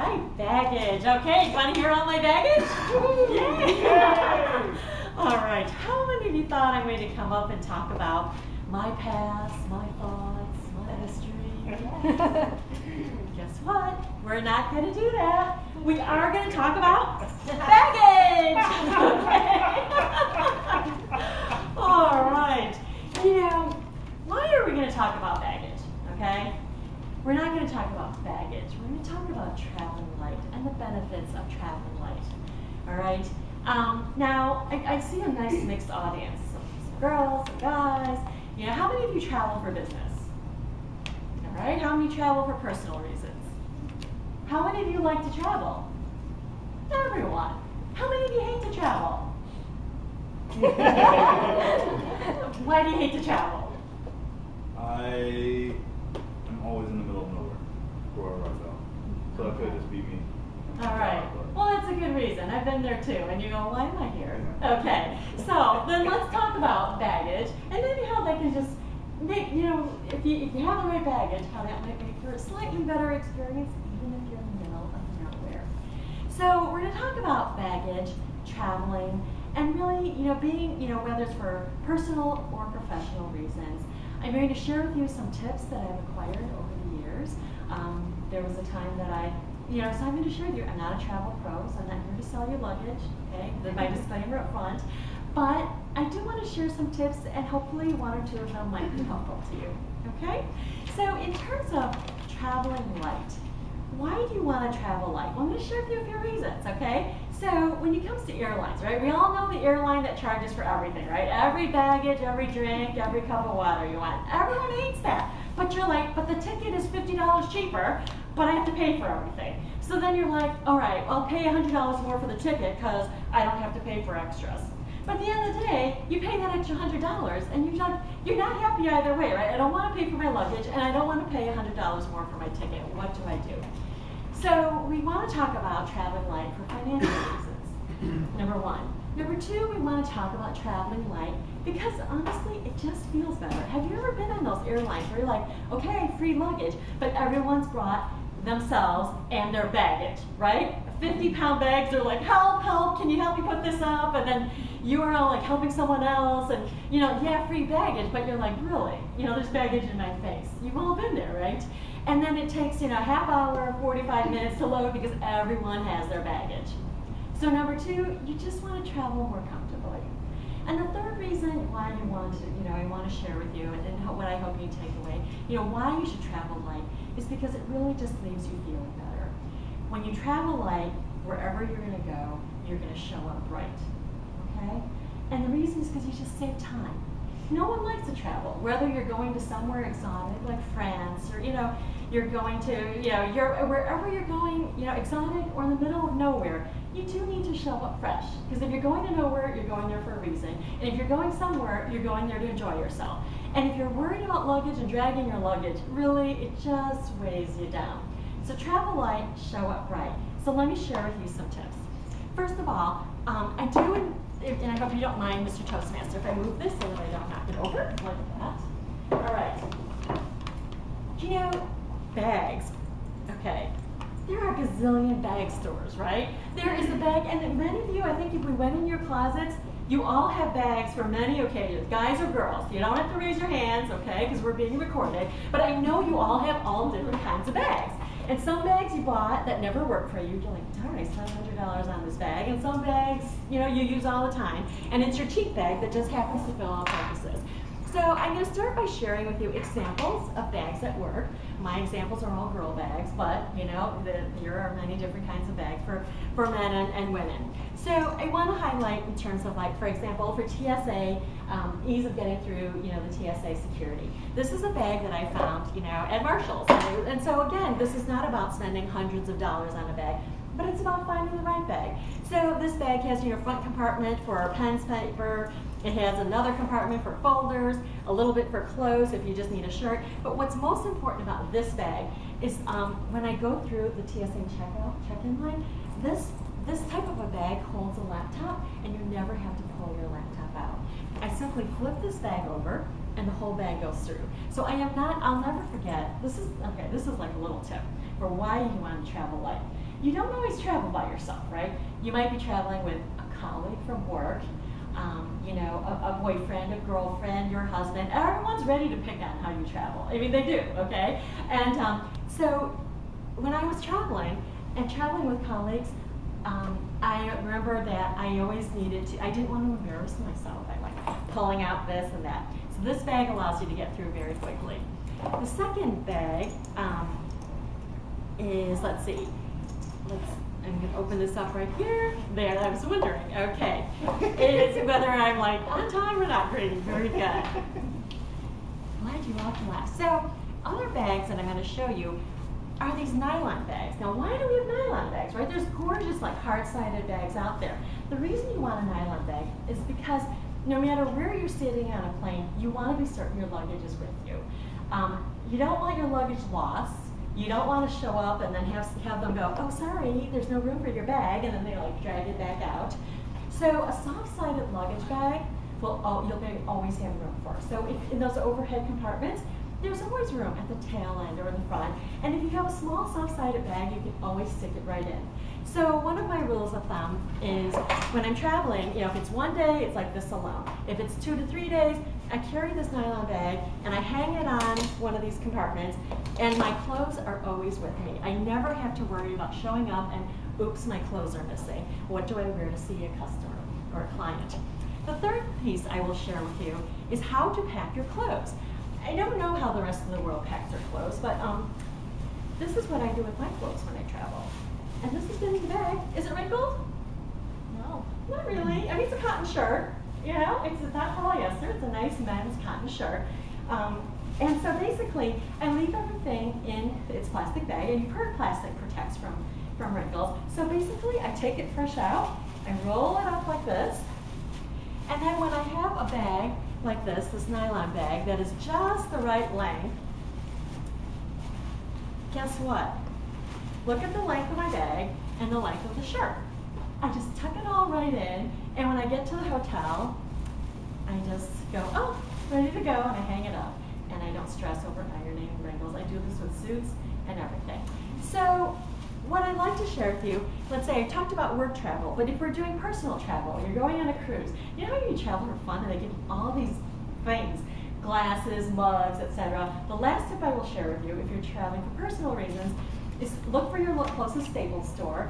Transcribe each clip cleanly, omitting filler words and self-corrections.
right, baggage. Okay, you want to hear all my baggage? Yay! All right, how many of you thought I'm going to come up and talk about my past, my thoughts, my history? Guess what? We're not going to do that. We are going to talk about baggage. All right. You know, why are we going to talk about baggage? Okay? We're not going to talk about baggage. We're going to talk about traveling light and the benefits of traveling light. All right? Now, I see a nice mixed audience. Some girls, some guys. You know, how many of you travel for business? All right? How many travel for personal reasons? How many of you like to travel? Everyone. How many of you hate to travel? Why do you hate to travel? I am always in the middle of nowhere, wherever I go. So that could just be me. All right. Well, that's a good reason. I've been there too. And you go, why am I here? Okay. So then let's talk about baggage and maybe how that can just make, you know, if you have the right baggage, how that might make for a slightly better experience, even if you're in the middle of nowhere. So we're going to talk about baggage, traveling, and really, you know, being, you know, whether it's for personal or professional reasons. I'm going to share with you some tips that I've acquired over the years. There was a time that so I'm going to share with you, I'm not a travel pro, so I'm not here to sell you luggage, okay? My disclaimer up front. But I do want to share some tips, and hopefully one or two of them might be helpful to you, okay? So in terms of traveling light, why do you want to travel light? Well, I'm going to share with you a few reasons, okay? So when it comes to airlines, right, we all know the airline that charges for everything, right? Every baggage, every drink, every cup of water you want. Everyone hates that. But you're like, but the ticket is $50 cheaper, but I have to pay for everything. So then you're like, all right, I'll pay $100 more for the ticket because I don't have to pay for extras. But at the end of the day, you pay that extra $100 and you're not happy either way, right? I don't want to pay for my luggage and I don't want to pay $100 more for my ticket. What do I do? So we want to talk about traveling light for financial reasons, number one. Number two, we want to talk about traveling light because honestly, it just feels better. Have you ever been on those airlines where you're like, okay, free luggage, but everyone's brought themselves and their baggage, right? 50-pound bags, they're like, help, help, can you help me put this up? And then you are all like helping someone else and, you know, yeah, free baggage, but you're like, really? You know, there's baggage in my face. You've all been there, right? And then it takes, you know, half hour, 45 minutes to load because everyone has their baggage. So number two, you just want to travel more comfortably. And the third reason why you want to, you know, I want to share with you and what I hope you take away, you know, why you should travel light is because it really just leaves you feeling better. When you travel light, wherever you're going to go, you're going to show up bright, okay? And the reason is because you just save time. No one likes to travel, whether you're going to somewhere exotic like France or, you know, you're going to, you know, wherever you're going, you know, exotic or in the middle of nowhere, you do need to show up fresh. Because if you're going to nowhere, you're going there for a reason. And if you're going somewhere, you're going there to enjoy yourself. And if you're worried about luggage and dragging your luggage, really, it just weighs you down. So travel light, show up bright. So let me share with you some tips. First of all, I do, and I hope you don't mind, Mr. Toastmaster, if I move this so that I don't knock it over, like that. All right. You know, bags. Okay. There are a gazillion bag stores, right? There is a bag, and many of you, I think if we went in your closets, you all have bags for many occasions, guys or girls. You don't have to raise your hands, okay, because we're being recorded. But I know you all have all different kinds of bags. And some bags you bought that never work for you, you're like, darn, I spent $100 on this bag. And some bags, you know, you use all the time. And it's your cheap bag that just happens to fill all purposes. So I'm going to start by sharing with you examples of bags that work. My examples are all girl bags, but you know, there are many different kinds of bags for men and women. So I want to highlight in terms of, like, for example, for TSA, ease of getting through, you know, the TSA security. This is a bag that I found, you know, at Marshall's. And so again, this is not about spending hundreds of dollars on a bag, but it's about finding the right bag. So this bag has, you know, front compartment for pens, paper. It has another compartment for folders, a little bit for clothes if you just need a shirt. But what's most important about this bag is when I go through the TSA check-in line, this type of a bag holds a laptop and you never have to pull your laptop out. I simply flip this bag over and the whole bag goes through. So I'll never forget, this is like a little tip for why you want to travel light. you don't always travel by yourself, right? You might be traveling with a colleague from work, you know, a boyfriend, a girlfriend, your husband. Everyone's ready to pick on how you travel. I mean, they do, okay? And so when I was traveling with colleagues, I remember that I always needed to, I didn't want to embarrass myself by like pulling out this and that. So this bag allows you to get through very quickly. The second bag is, let's see, I'm going to open this up right here. There, I was wondering. Okay. It's whether I'm like on time or not. Great. Very good. Glad you all can laugh. So, other bags that I'm going to show you are these nylon bags. Now, why do we have nylon bags, right? There's gorgeous, like, hard-sided bags out there. The reason you want a nylon bag is because no matter where you're sitting on a plane, you want to be certain your luggage is with you. You don't want your luggage lost. You don't want to show up and then have them go, oh, sorry, there's no room for your bag, and then they like drag it back out. So a soft-sided luggage bag you'll always have room for. So if in those overhead compartments, there's always room at the tail end or in the front. And if you have a small soft-sided bag, you can always stick it right in. So one of my rules of thumb is when I'm traveling, you know, if it's one day, it's like this alone. If it's 2 to 3 days, I carry this nylon bag and I hang it on one of these compartments, and my clothes are always with me. I never have to worry about showing up and, oops, my clothes are missing. What do I wear to see a customer or a client? The third piece I will share with you is how to pack your clothes. I don't know how the rest of the world packs their clothes, but this is what I do with my clothes when I travel. And this is in the bag. Is it wrinkled? No, not really. I mean, it's a cotton shirt. You know, it's not polyester. It's a nice men's cotton shirt. And so basically, I leave everything in its plastic bag, and you've heard plastic protects from wrinkles. So basically, I take it fresh out, I roll it up like this, and then when I have a bag like this nylon bag that is just the right length, guess what? Look at the length of my bag and the length of the shirt. I just tuck it all right in, and when I get to the hotel, I just go, oh, ready to go, and I hang it up. And I don't stress over ironing wrinkles. I do this with suits and everything. So what I'd like to share with you, let's say I talked about work travel, but if we're doing personal travel, you're going on a cruise, you know how you travel for fun and they give you all these things, glasses, mugs, etc. The last tip I will share with you if you're traveling for personal reasons is look for your closest Staples store,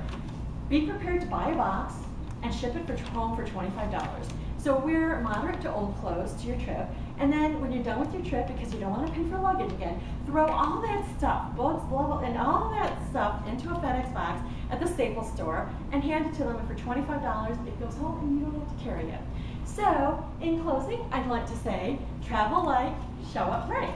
be prepared to buy a box, and ship it home for $25. So wear moderate to old clothes to your trip, and then when you're done with your trip, because you don't want to pay for luggage again, throw all that stuff, books, blah, blah, and all that stuff into a FedEx box at the Staples store and hand it to them, and for $25 it goes home and you don't have to carry it. So, in closing, I'd like to say, travel light, show up ready.